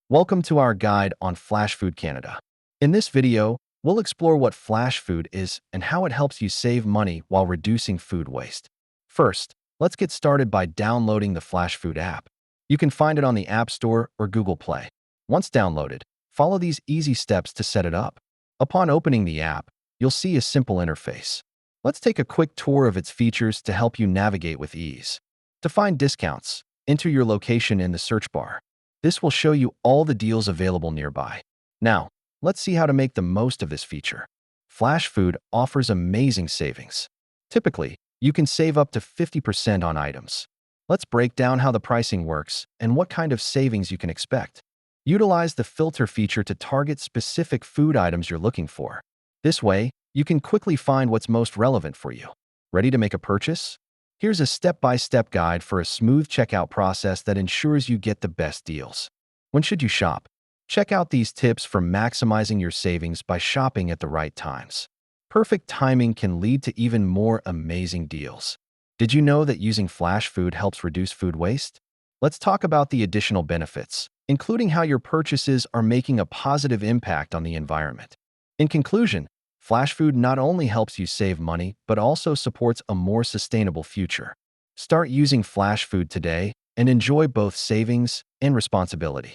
Welcome to our guide on Flashfood Canada. In this video, we'll explore what Flashfood is and how it helps you save money while reducing food waste. First, let's get started by downloading the Flashfood app. You can find it on the App Store or Google Play. Once downloaded, follow these easy steps to set it up. Upon opening the app, you'll see a simple interface. Let's take a quick tour of its features to help you navigate with ease. To find discounts, enter your location in the search bar. This will show you all the deals available nearby. Now, let's see how to make the most of this feature. Flashfood offers amazing savings. Typically, you can save up to 50% on items. Let's break down how the pricing works and what kind of savings you can expect. Utilize the filter feature to target specific food items you're looking for. This way, you can quickly find what's most relevant for you. Ready to make a purchase? Here's a step-by-step guide for a smooth checkout process that ensures you get the best deals. When should you shop? Check out these tips for maximizing your savings by shopping at the right times. Perfect timing can lead to even more amazing deals. Did you know that using Flashfood helps reduce food waste? Let's talk about the additional benefits, including how your purchases are making a positive impact on the environment. In conclusion, Flashfood not only helps you save money, but also supports a more sustainable future. Start using Flashfood today and enjoy both savings and responsibility.